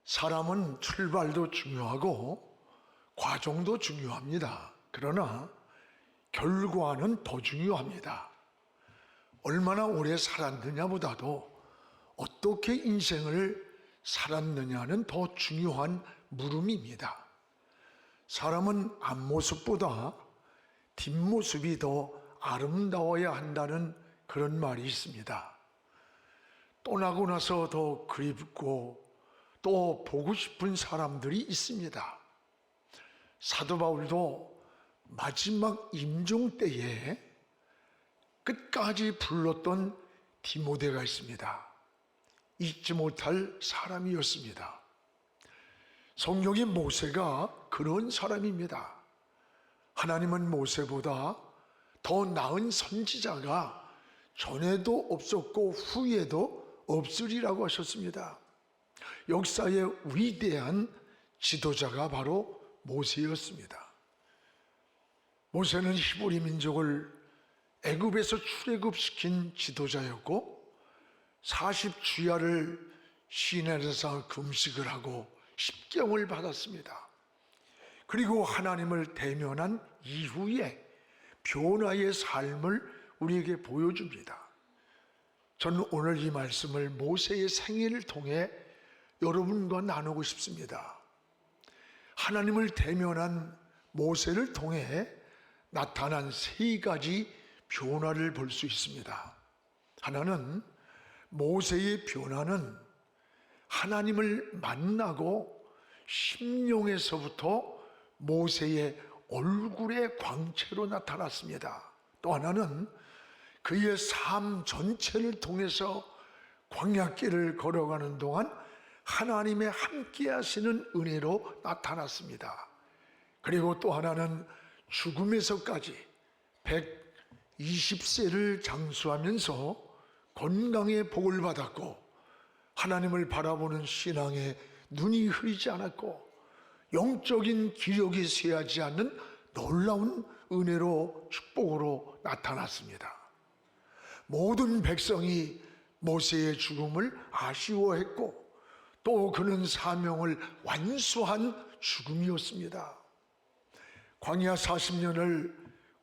사람은 출발도 중요하고 과정도 중요합니다. 그러나 결과는 더 중요합니다. 얼마나 오래 살았느냐보다도 어떻게 인생을 살았느냐는 더 중요한 물음입니다. 사람은 앞모습보다 뒷모습이 더 아름다워야 한다는 그런 말이 있습니다. 떠나고 나서 더 그립고 또 보고 싶은 사람들이 있습니다. 사도 바울도 마지막 임종 때에 끝까지 불렀던 디모데가 있습니다. 잊지 못할 사람이었습니다. 성경의 모세가 그런 사람입니다. 하나님은 모세보다 더 나은 선지자가 전에도 없었고 후에도 없으리라고 하셨습니다. 역사의 위대한 지도자가 바로 모세였습니다. 모세는 히브리 민족을 애굽에서 출애굽시킨 지도자였고 40주야를 시내에서 금식을 하고 십경을 받았습니다. 그리고 하나님을 대면한 이후에 변화의 삶을 우리에게 보여줍니다. 저는 오늘 이 말씀을 모세의 생애를 통해 여러분과 나누고 싶습니다. 하나님을 대면한 모세를 통해 나타난 세 가지 변화를 볼 수 있습니다. 하나는 모세의 변화는 하나님을 만나고 심령에서부터 모세의 얼굴의 광채로 나타났습니다. 또 하나는 그의 삶 전체를 통해서 광야길을 걸어가는 동안 하나님의 함께 하시는 은혜로 나타났습니다. 그리고 또 하나는 죽음에서까지 120세를 장수하면서 건강의 복을 받았고 하나님을 바라보는 신앙에 눈이 흐리지 않았고 영적인 기력이 쇠하지 않는 놀라운 은혜로 축복으로 나타났습니다. 모든 백성이 모세의 죽음을 아쉬워했고 또 그는 사명을 완수한 죽음이었습니다. 광야 40년을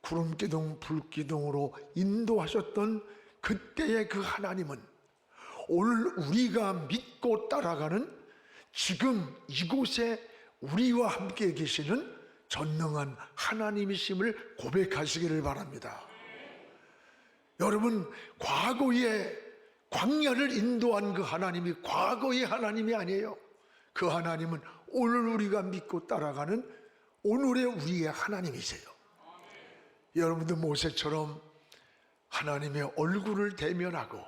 구름기둥 불기둥으로 인도하셨던 그때의 그 하나님은 오늘 우리가 믿고 따라가는 지금 이곳에 우리와 함께 계시는 전능한 하나님이심을 고백하시기를 바랍니다. 여러분, 과거에 광야를 인도한 그 하나님이 과거의 하나님이 아니에요. 그 하나님은 오늘 우리가 믿고 따라가는 오늘의 우리의 하나님이세요. 여러분도 모세처럼 하나님의 얼굴을 대면하고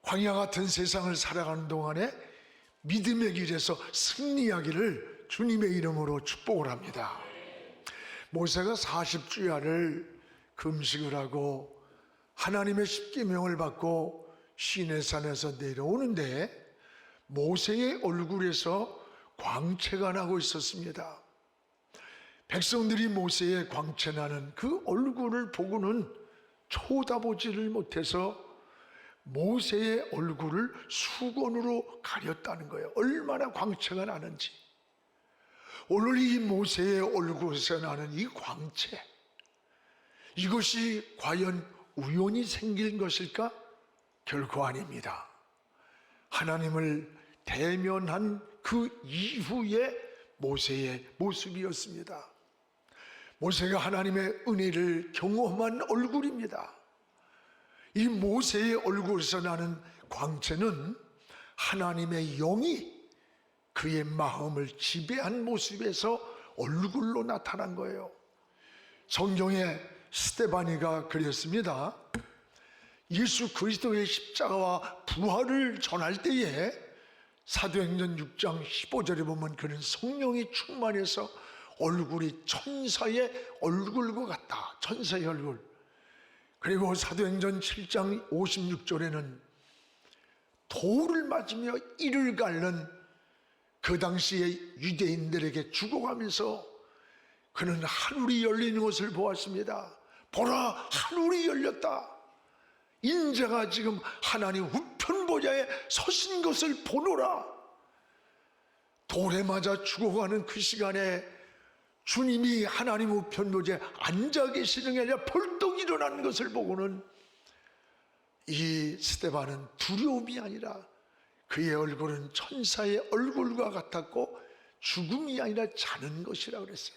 광야 같은 세상을 살아가는 동안에 믿음의 길에서 승리하기를 주님의 이름으로 축복을 합니다. 모세가 40주야를 금식을 하고 하나님의 십계명을 받고 시내산에서 내려오는데 모세의 얼굴에서 광채가 나고 있었습니다. 백성들이 모세의 광채 나는 그 얼굴을 보고는 쳐다보지를 못해서 모세의 얼굴을 수건으로 가렸다는 거예요. 얼마나 광채가 나는지. 오늘 이 모세의 얼굴에서 나는 이 광채, 이것이 과연 우연히 생긴 것일까? 결코 아닙니다. 하나님을 대면한 그 이후의 모세의 모습이었습니다. 모세가 하나님의 은혜를 경험한 얼굴입니다. 이 모세의 얼굴에서 나는 광채는 하나님의 영이 그의 마음을 지배한 모습에서 얼굴로 나타난 거예요. 성경에 스데반이가 그랬습니다. 예수 그리스도의 십자가와 부활을 전할 때에 사도행전 6장 15절에 보면 그는 성령이 충만해서 얼굴이 천사의 얼굴과 같다. 천사의 얼굴. 그리고 사도행전 7장 56절에는 돌을 맞으며 이를 닳는 그 당시에 유대인들에게 죽어가면서 그는 하늘이 열리는 것을 보았습니다. 보라, 하늘이 열렸다. 인자가 지금 하나님 우편 보좌에 서신 것을 보노라. 돌에 맞아 죽어가는 그 시간에 주님이 하나님 우편 노지에 앉아 계시는 게 아니라 벌떡 일어나는 것을 보고는 이 스데반은 두려움이 아니라 그의 얼굴은 천사의 얼굴과 같았고 죽음이 아니라 자는 것이라고 그랬어요.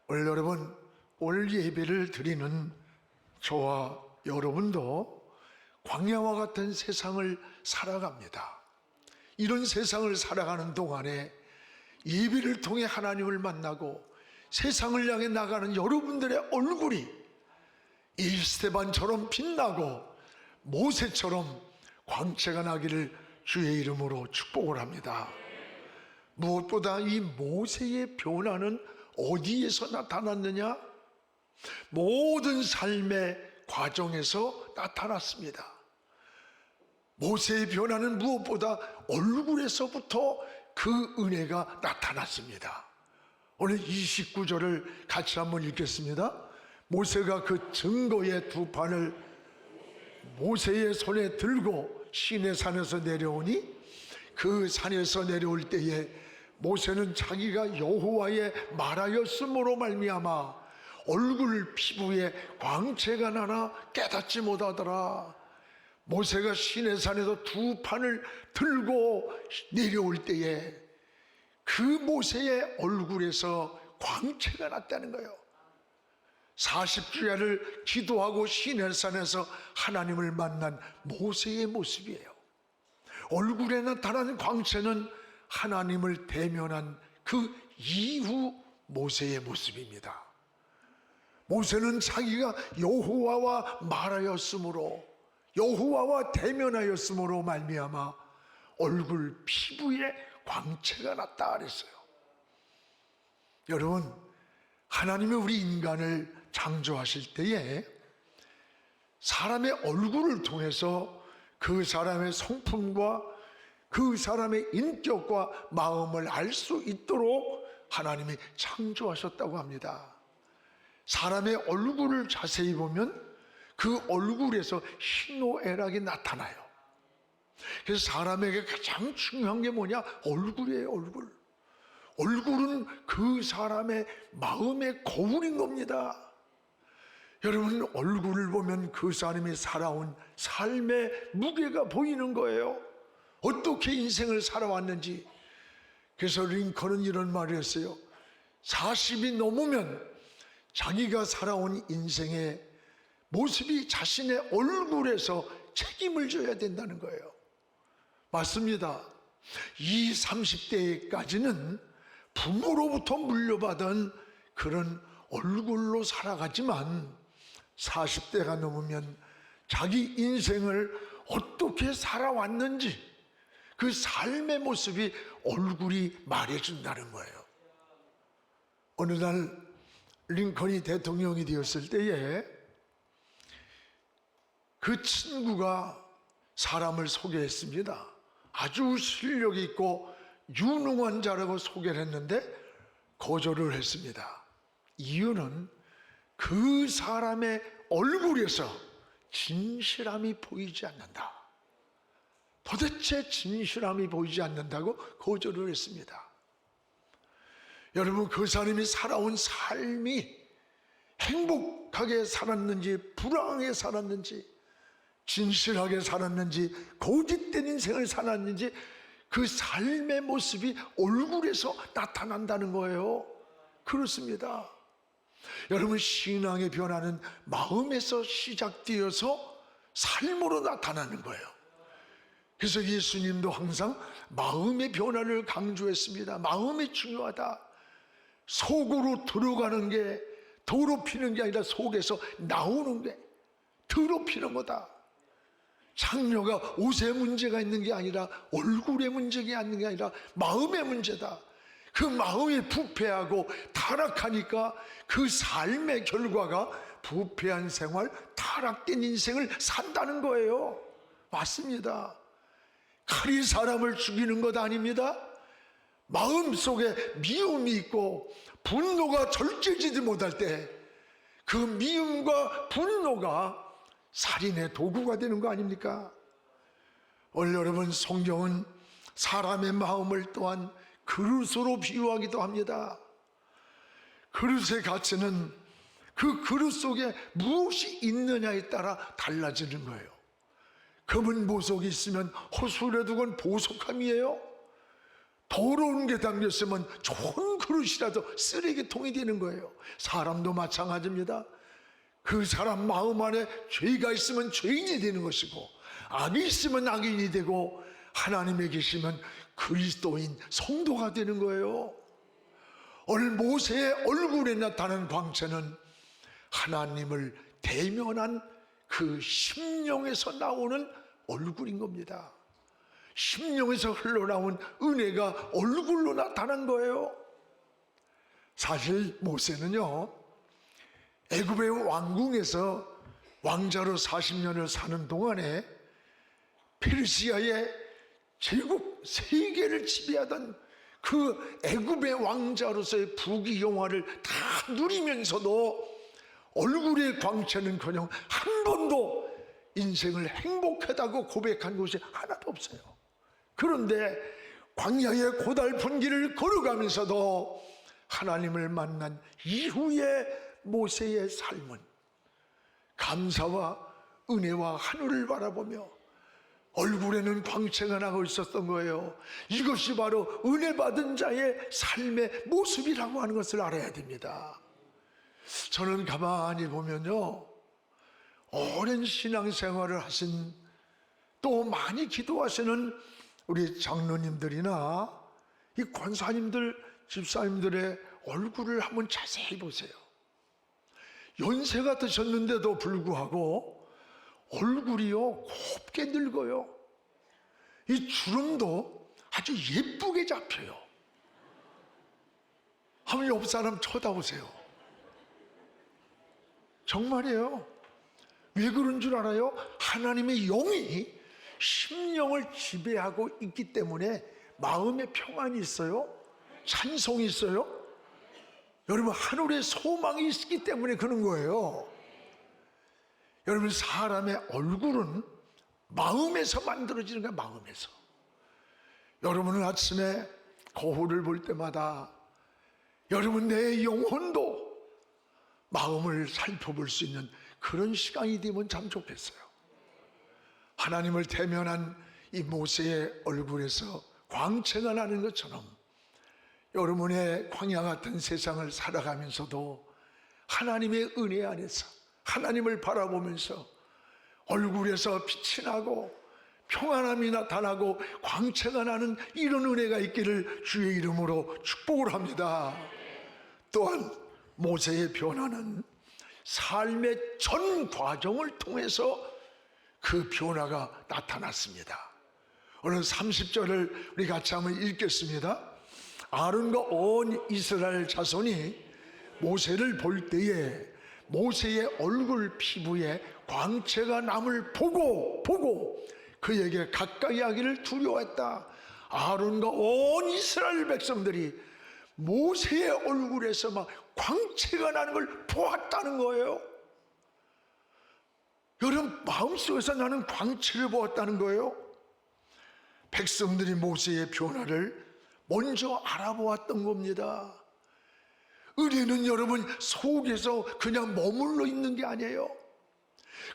오늘 여러분, 오늘 예배를 드리는 저와 여러분도 광야와 같은 세상을 살아갑니다. 이런 세상을 살아가는 동안에 예배를 통해 하나님을 만나고 세상을 향해 나가는 여러분들의 얼굴이 이 스데반처럼 빛나고 모세처럼 광채가 나기를 주의 이름으로 축복을 합니다. 무엇보다 이 모세의 변화는 어디에서 나타났느냐? 모든 삶의 과정에서 나타났습니다. 모세의 변화는 무엇보다 얼굴에서부터 그 은혜가 나타났습니다. 오늘 29절을 같이 한번 읽겠습니다. 모세가 그 증거의 두 판을 모세의 손에 들고 시내 산에서 내려오니 그 산에서 내려올 때에 모세는 자기가 여호와의 말하였으므로 말미암아 얼굴 피부에 광채가 나나 깨닫지 못하더라. 모세가 시내산에서 두 판을 들고 내려올 때에 그 모세의 얼굴에서 광채가 났다는 거예요. 40주야를 기도하고 시내산에서 하나님을 만난 모세의 모습이에요. 얼굴에 나타난 광채는 하나님을 대면한 그 이후 모세의 모습입니다. 모세는 자기가 여호와와 말하였으므로, 여호와와 대면하였으므로 말미암아 얼굴 피부에 광채가 났다 그랬어요. 여러분, 하나님이 우리 인간을 창조하실 때에 사람의 얼굴을 통해서 그 사람의 성품과 그 사람의 인격과 마음을 알 수 있도록 하나님이 창조하셨다고 합니다. 사람의 얼굴을 자세히 보면 그 얼굴에서 희노애락이 나타나요. 그래서 사람에게 가장 중요한 게 뭐냐? 얼굴이에요, 얼굴. 얼굴은 그 사람의 마음의 거울인 겁니다. 여러분, 얼굴을 보면 그 사람이 살아온 삶의 무게가 보이는 거예요. 어떻게 인생을 살아왔는지. 그래서 링컨은 이런 말을 했어요. 40이 넘으면 자기가 살아온 인생의 모습이 자신의 얼굴에서 책임을 져야 된다는 거예요. 맞습니다. 이 30대까지는 부모로부터 물려받은 그런 얼굴로 살아가지만 40대가 넘으면 자기 인생을 어떻게 살아왔는지 그 삶의 모습이 얼굴이 말해준다는 거예요. 어느 날 링컨이 대통령이 되었을 때에 그 친구가 사람을 소개했습니다. 아주 실력 있고 유능한 자라고 소개를 했는데 거절을 했습니다. 이유는 그 사람의 얼굴에서 진실함이 보이지 않는다. 도대체 진실함이 보이지 않는다고 거절을 했습니다. 여러분, 그 사람이 살아온 삶이 행복하게 살았는지 불행하게 살았는지 진실하게 살았는지 고집된 인생을 살았는지 그 삶의 모습이 얼굴에서 나타난다는 거예요. 그렇습니다. 여러분, 신앙의 변화는 마음에서 시작되어서 삶으로 나타나는 거예요. 그래서 예수님도 항상 마음의 변화를 강조했습니다. 마음이 중요하다. 속으로 들어가는 게 더럽히는 게 아니라 속에서 나오는 게 더럽히는 거다. 장녀가 옷에 문제가 있는 게 아니라 얼굴에 문제가 있는 게 아니라 마음의 문제다. 그 마음이 부패하고 타락하니까 그 삶의 결과가 부패한 생활, 타락된 인생을 산다는 거예요. 맞습니다. 칼이 사람을 죽이는 것 아닙니다. 마음속에 미움이 있고 분노가 절제지지 못할 때 그 미움과 분노가 살인의 도구가 되는 거 아닙니까? 오늘 여러분, 성경은 사람의 마음을 또한 그릇으로 비유하기도 합니다. 그릇의 가치는 그 그릇 속에 무엇이 있느냐에 따라 달라지는 거예요. 금은 보석이 있으면 허술해 두건 보석함이에요. 더러운 게 담겼으면 좋은 그릇이라도 쓰레기통이 되는 거예요. 사람도 마찬가지입니다. 그 사람 마음 안에 죄가 있으면 죄인이 되는 것이고, 악이 있으면 악인이 되고, 하나님에 계시면 그리스도인 성도가 되는 거예요. 오늘 모세의 얼굴에 나타난 광채는 하나님을 대면한 그 심령에서 나오는 얼굴인 겁니다. 심령에서 흘러나온 은혜가 얼굴로 나타난 거예요. 사실 모세는요, 애굽의 왕궁에서 왕자로 40년을 사는 동안에 페르시아의 제국 세계를 지배하던 그 애굽의 왕자로서의 부귀영화를 다 누리면서도 얼굴의 광채는커녕 한 번도 인생을 행복하다고 고백한 곳이 하나도 없어요. 그런데 광야의 고달픈 길을 걸어가면서도 하나님을 만난 이후의 모세의 삶은 감사와 은혜와 하늘을 바라보며 얼굴에는 광채가 나고 있었던 거예요. 이것이 바로 은혜 받은 자의 삶의 모습이라고 하는 것을 알아야 됩니다. 저는 가만히 보면요, 오랜 신앙생활을 하신, 또 많이 기도하시는 우리 장로님들이나 이 권사님들, 집사님들의 얼굴을 한번 자세히 보세요. 연세가 드셨는데도 불구하고 얼굴이요 곱게 늙어요. 이 주름도 아주 예쁘게 잡혀요. 한번 옆 사람 쳐다보세요. 정말이에요. 왜 그런 줄 알아요? 하나님의 영이 심령을 지배하고 있기 때문에 마음에 평안이 있어요. 찬송이 있어요. 여러분, 하늘에 소망이 있기 때문에 그런 거예요. 여러분, 사람의 얼굴은 마음에서 만들어지는 거예요. 마음에서. 여러분은 아침에 거울을 볼 때마다 여러분 내 영혼도 마음을 살펴볼 수 있는 그런 시간이 되면 참 좋겠어요. 하나님을 대면한 이 모세의 얼굴에서 광채가 나는 것처럼 여러분의 광야 같은 세상을 살아가면서도 하나님의 은혜 안에서 하나님을 바라보면서 얼굴에서 빛이 나고 평안함이 나타나고 광채가 나는 이런 은혜가 있기를 주의 이름으로 축복을 합니다. 또한 모세의 변화는 삶의 전 과정을 통해서 그 변화가 나타났습니다. 오늘 30절을 우리 같이 한번 읽겠습니다. 아론과 온 이스라엘 자손이 모세를 볼 때에 모세의 얼굴 피부에 광채가 남을 보고 그에게 가까이 하기를 두려워했다. 아론과 온 이스라엘 백성들이 모세의 얼굴에서 막 광채가 나는 걸 보았다는 거예요. 여러분, 마음속에서 나는 광채를 보았다는 거예요. 백성들이 모세의 변화를 먼저 알아보았던 겁니다. 은혜는 여러분 속에서 그냥 머물러 있는 게 아니에요.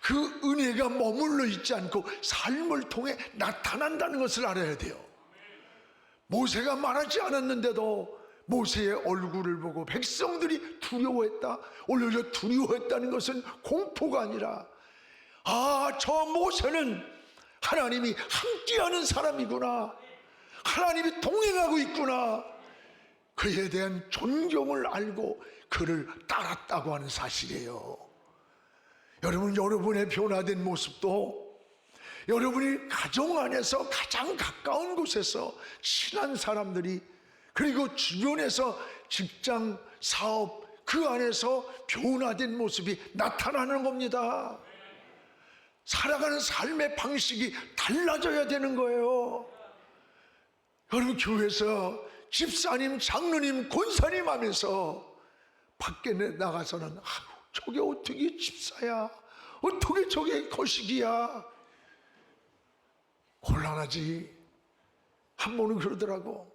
그 은혜가 머물러 있지 않고 삶을 통해 나타난다는 것을 알아야 돼요. 모세가 말하지 않았는데도 모세의 얼굴을 보고 백성들이 두려워했다. 오히려 두려워했다는 것은 공포가 아니라, 아, 저 모세는 하나님이 함께하는 사람이구나, 하나님이 동행하고 있구나, 그에 대한 존경을 알고 그를 따랐다고 하는 사실이에요. 여러분, 여러분의 변화된 모습도 여러분이 가정 안에서 가장 가까운 곳에서 친한 사람들이, 그리고 주변에서 직장, 사업, 그 안에서 변화된 모습이 나타나는 겁니다. 살아가는 삶의 방식이 달라져야 되는 거예요. 여러분, 교회에서 집사님, 장로님, 권사님 하면서 밖에 나가서는 저게 어떻게 집사야, 어떻게 저게 거식이야, 곤란하지. 한 번은 그러더라고.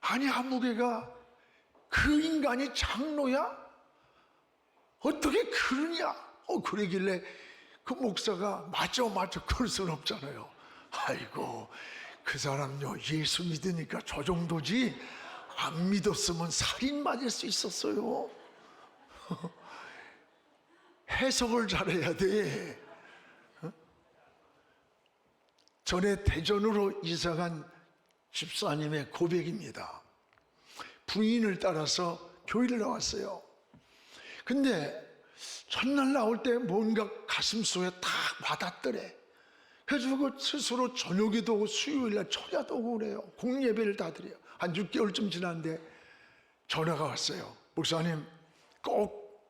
아니, 한무개가 그 인간이 장로야? 어떻게 그러냐? 그러길래 그 목사가 맞아 그럴 수는 없잖아요. 아이고, 그 사람요 예수 믿으니까 저 정도지 안 믿었으면 살인 맞을 수 있었어요. 해석을 잘해야 돼. 전에 대전으로 이사간 집사님의 고백입니다. 부인을 따라서 교회를 나왔어요. 근데 첫날 나올 때 뭔가 가슴속에 딱 와닿더래. 그래서 그 스스로 저녁에도 오고 수요일날 초야도 오고 그래요. 공예배를 다 드려요. 한 6개월쯤 지났는데 전화가 왔어요. 목사님, 꼭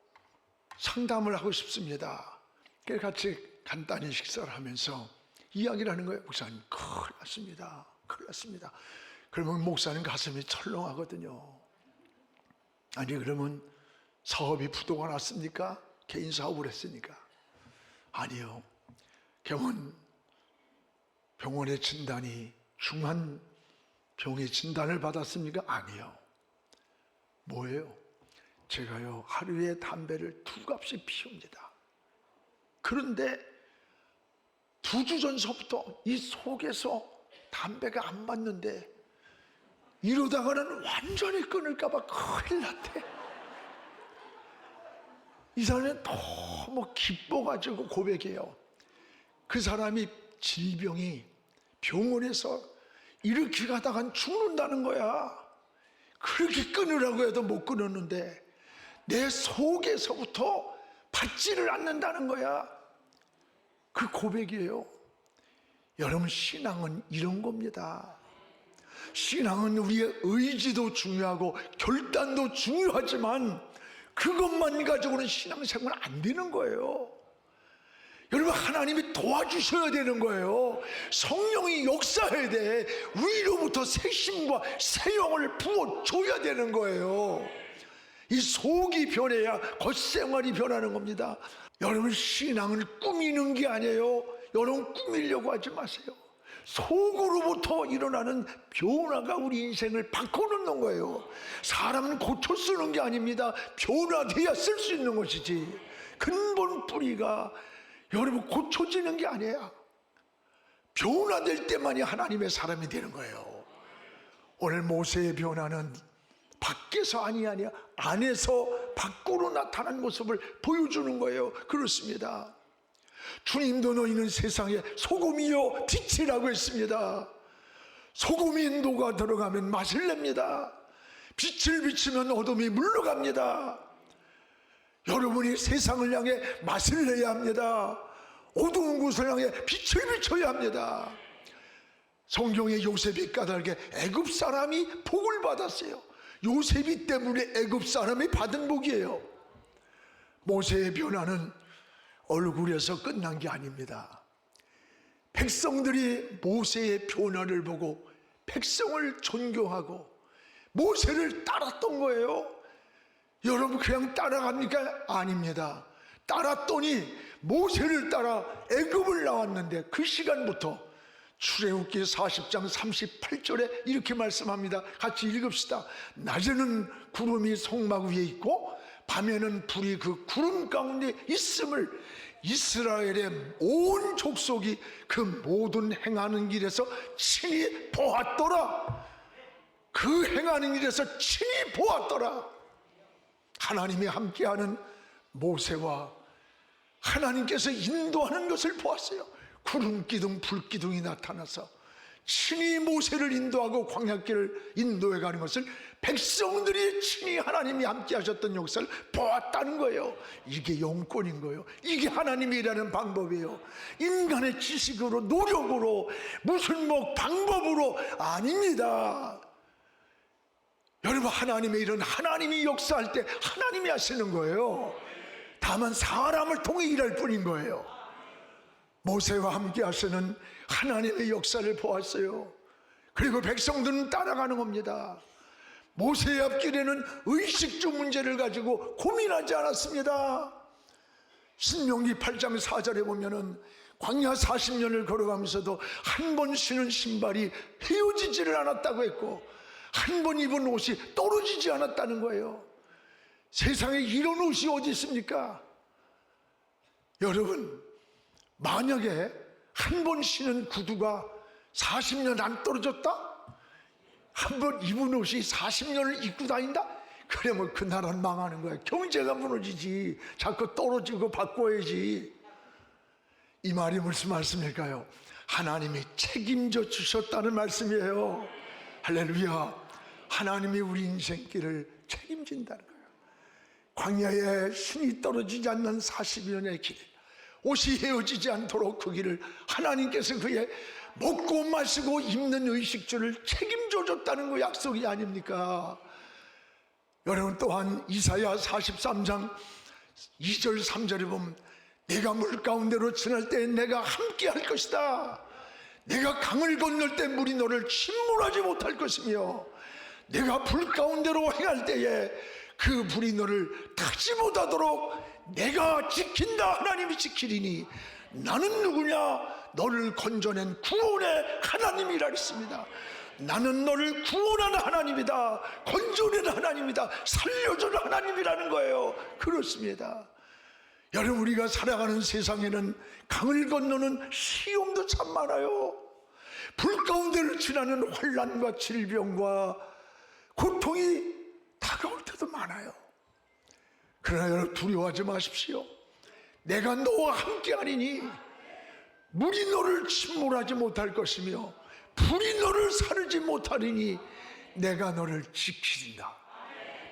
상담을 하고 싶습니다. 그래서 같이 간단히 식사를 하면서 이야기를 하는 거예요. 목사님, 큰일 났습니다. 그러면 목사님 가슴이 철렁하거든요. 아니, 그러면 사업이 부도가 났습니까? 개인 사업을 했으니까. 아니요, 병원의 진단이 중한 병의 진단을 받았습니까? 아니요. 뭐예요? 제가요 하루에 담배를 2갑씩 피웁니다. 그런데 2주 전서부터 이 속에서 담배가 안 맞는데 이러다가는 완전히 끊을까봐 큰일 났대. 이 사람이 너무 기뻐가지고 고백해요. 그 사람이 질병이 병원에서 이렇게 가다간 죽는다는 거야. 그렇게 끊으라고 해도 못 끊었는데 내 속에서부터 받지를 않는다는 거야. 그 고백이에요. 여러분, 신앙은 이런 겁니다. 신앙은 우리의 의지도 중요하고 결단도 중요하지만 그것만 가지고는 신앙생활 안 되는 거예요. 여러분, 하나님이 도와주셔야 되는 거예요. 성령이 역사해야 돼. 위로부터 새 힘과 새 영을 부어줘야 되는 거예요. 이 속이 변해야 겉생활이 변하는 겁니다. 여러분, 신앙을 꾸미는 게 아니에요. 여러분, 꾸미려고 하지 마세요. 속으로부터 일어나는 변화가 우리 인생을 바꿔놓는 거예요. 사람은 고쳐 쓰는 게 아닙니다. 변화돼야 쓸 수 있는 것이지. 근본 뿌리가 여러분 고쳐지는 게 아니야. 변화될 때만이 하나님의 사람이 되는 거예요. 오늘 모세의 변화는 밖에서 아니야 안에서 밖으로 나타난 모습을 보여주는 거예요. 그렇습니다. 주님도 너희는 세상에 소금이요 빛이라고 했습니다. 소금이 인도가 들어가면 맛을 냅니다. 빛을 비추면 어둠이 물러갑니다. 여러분이 세상을 향해 맛을 내야 합니다. 어두운 곳을 향해 빛을 비춰야 합니다. 성경에 요셉이 까닭에 애굽 사람이 복을 받았어요. 요셉이 때문에 애굽 사람이 받은 복이에요. 모세의 변화는 얼굴에서 끝난 게 아닙니다. 백성들이 모세의 변화를 보고 백성을 존경하고 모세를 따랐던 거예요. 여러분, 그냥 따라갑니까? 아닙니다. 따랐더니 모세를 따라 애굽을 나왔는데 그 시간부터 출애굽기 40장 38절에 이렇게 말씀합니다. 같이 읽읍시다. 낮에는 구름이 성막 위에 있고 밤에는 불이 그 구름 가운데 있음을 이스라엘의 온 족속이 그 모든 행하는 길에서 친히 보았더라. 그 행하는 길에서 친히 보았더라. 하나님이 함께하는 모세와 하나님께서 인도하는 것을 보았어요. 구름기둥 불기둥이 나타나서 친히 모세를 인도하고 광야길을 인도해 가는 것을 백성들이 친히 하나님이 함께 하셨던 역사를 보았다는 거예요. 이게 영권인 거예요. 이게 하나님이 일하는 방법이에요. 인간의 지식으로 노력으로 무슨 뭐 방법으로 아닙니다. 여러분, 하나님의 일은 하나님이 역사할 때 하나님이 하시는 거예요. 다만 사람을 통해 일할 뿐인 거예요. 모세와 함께 하시는 하나님의 역사를 보았어요. 그리고 백성들은 따라가는 겁니다. 모세의 앞길에는 의식주 문제를 가지고 고민하지 않았습니다. 신명기 8장 4절에 보면은 광야 40년을 걸어가면서도 한 번 신은 신발이 헤어지지를 않았다고 했고, 한 번 입은 옷이 떨어지지 않았다는 거예요. 세상에 이런 옷이 어디 있습니까? 여러분, 만약에 한 번 신은 구두가 40년 안 떨어졌다? 한 번 입은 옷이 40년을 입고 다닌다? 그러면 그 나라는 망하는 거야. 경제가 무너지지. 자꾸 떨어지고 바꿔야지. 이 말이 무슨 말씀일까요? 하나님이 책임져 주셨다는 말씀이에요. 할렐루야. 하나님이 우리 인생길을 책임진다는 거예요. 광야에 신이 떨어지지 않는 40년의 길, 옷이 헤어지지 않도록 그 길을 하나님께서 그의 먹고 마시고 입는 의식주를 책임져 줬다는 그 약속이 아닙니까? 여러분, 또한 이사야 43장 2절 3절에 보면 내가 물 가운데로 지날 때 내가 함께 할 것이다. 내가 강을 건널 때 물이 너를 침몰하지 못할 것이며 내가 불 가운데로 행할 때에 그 불이 너를 타지 못하도록 내가 지킨다. 하나님이 지키리니 나는 누구냐? 너를 건져낸 구원의 하나님이라 했습니다. 나는 너를 구원하는 하나님이다. 건져낸 하나님이다. 살려주는 하나님이라는 거예요. 그렇습니다. 여러분, 우리가 살아가는 세상에는 강을 건너는 시험도 참 많아요. 불 가운데를 지나는 환난과 질병과 고통이 다가올 때도 많아요. 그러나 여러분, 두려워하지 마십시오. 내가 너와 함께하리니 물이 너를 침몰하지 못할 것이며 불이 너를 사르지 못하리니 내가 너를 지키리라.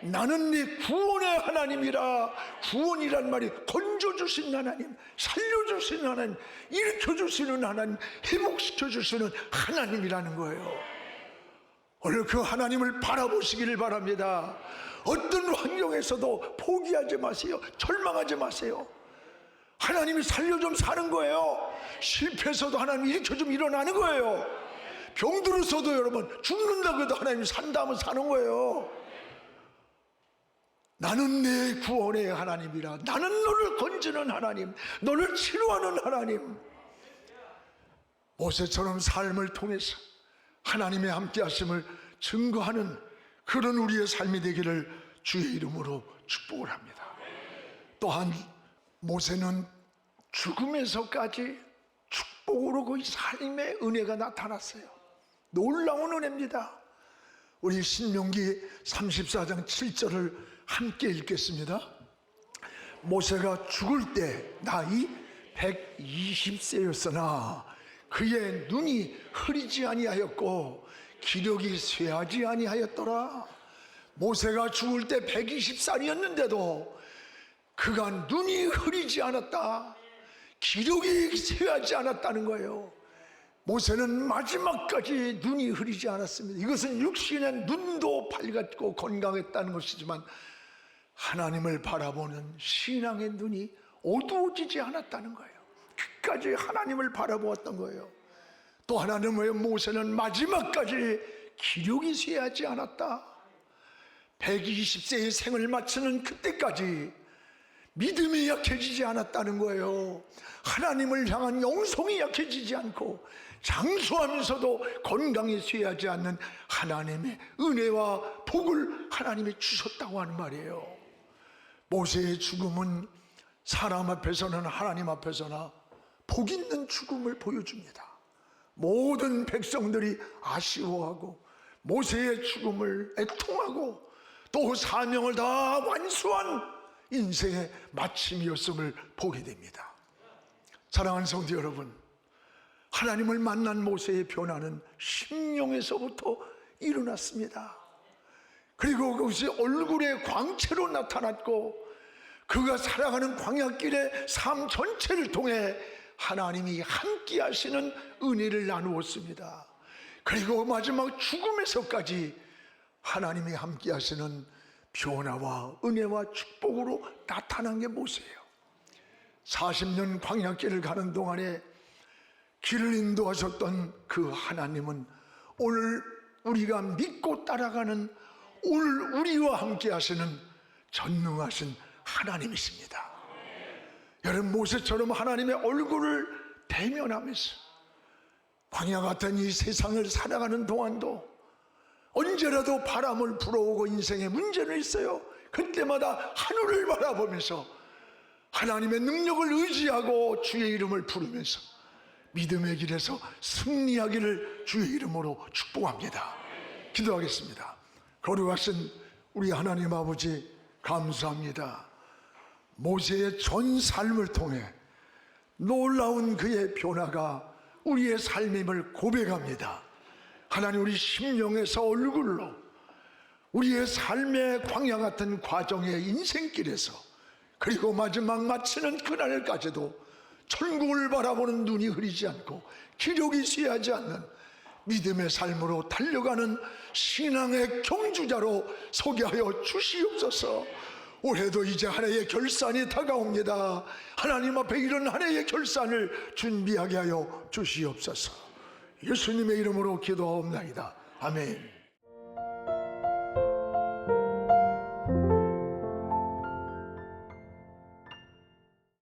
나는 네 구원의 하나님이라. 구원이란 말이 건져주신 하나님, 살려주신 하나님, 일으켜주시는 하나님, 회복시켜주시는 하나님이라는 거예요. 오늘 그 하나님을 바라보시기를 바랍니다. 어떤 환경에서도 포기하지 마세요. 절망하지 마세요. 하나님이 살려좀 사는 거예요. 실패해서도 하나님이 일으켜좀 일어나는 거예요. 병들어서도 여러분 죽는다고 해도 하나님이 산다 하면 사는 거예요. 나는 내 구원의 하나님이라. 나는 너를 건지는 하나님, 너를 치료하는 하나님. 모세처럼 삶을 통해서 하나님의 함께하심을 증거하는 그런 우리의 삶이 되기를 주의 이름으로 축복을 합니다. 또한 모세는 죽음에서까지 축복으로 그 삶의 은혜가 나타났어요. 놀라운 은혜입니다. 우리 신명기 34장 7절을 함께 읽겠습니다. 모세가 죽을 때 나이 120세였으나 그의 눈이 흐리지 아니하였고 기력이 쇠하지 아니하였더라. 모세가 죽을 때 120살이었는데도 그가 눈이 흐리지 않았다. 기력이 쇠하지 않았다는 거예요. 모세는 마지막까지 눈이 흐리지 않았습니다. 이것은 육신의 눈도 밝았고 건강했다는 것이지만 하나님을 바라보는 신앙의 눈이 어두워지지 않았다는 거예요. 끝까지 하나님을 바라보았던 거예요. 또 하나는 왜 모세는 마지막까지 기력이 쇠하지 않았다. 120세의 생을 마치는 그때까지 믿음이 약해지지 않았다는 거예요. 하나님을 향한 영성이 약해지지 않고 장수하면서도 건강이 쇠하지 않는 하나님의 은혜와 복을 하나님이 주셨다고 하는 말이에요. 모세의 죽음은 사람 앞에서는 하나님 앞에서나 복 있는 죽음을 보여줍니다. 모든 백성들이 아쉬워하고 모세의 죽음을 애통하고 또 사명을 다 완수한 인생의 마침이었음을 보게 됩니다. 사랑하는 성도 여러분, 하나님을 만난 모세의 변화는 심령에서부터 일어났습니다. 그리고 그것이 얼굴의 광채로 나타났고 그가 살아가는 광야길의 삶 전체를 통해 하나님이 함께 하시는 은혜를 나누었습니다. 그리고 마지막 죽음에서까지 하나님이 함께 하시는 변화와 은혜와 축복으로 나타난 게 모세예요. 40년 광야길을 가는 동안에 길을 인도하셨던 그 하나님은 오늘 우리가 믿고 따라가는 오늘 우리와 함께 하시는 전능하신 하나님이십니다. 여러분, 모세처럼 하나님의 얼굴을 대면하면서 광야 같은 이 세상을 살아가는 동안도 언제라도 바람을 불어오고 인생에 문제는 있어요. 그때마다 하늘을 바라보면서 하나님의 능력을 의지하고 주의 이름을 부르면서 믿음의 길에서 승리하기를 주의 이름으로 축복합니다. 기도하겠습니다. 거룩하신 우리 하나님 아버지, 감사합니다. 모세의 전 삶을 통해 놀라운 그의 변화가 우리의 삶임을 고백합니다. 하나님, 우리 심령에서 얼굴로 우리의 삶의 광야 같은 과정의 인생길에서, 그리고 마지막 마치는 그날까지도 천국을 바라보는 눈이 흐리지 않고 기력이 쇠하지 않는 믿음의 삶으로 달려가는 신앙의 경주자로 서게 하여 주시옵소서. 올해도 이제 한 해의 결산이 다가옵니다. 하나님 앞에 이런 한 해의 결산을 준비하게 하여 주시옵소서. 예수님의 이름으로 기도하옵나이다. 아멘.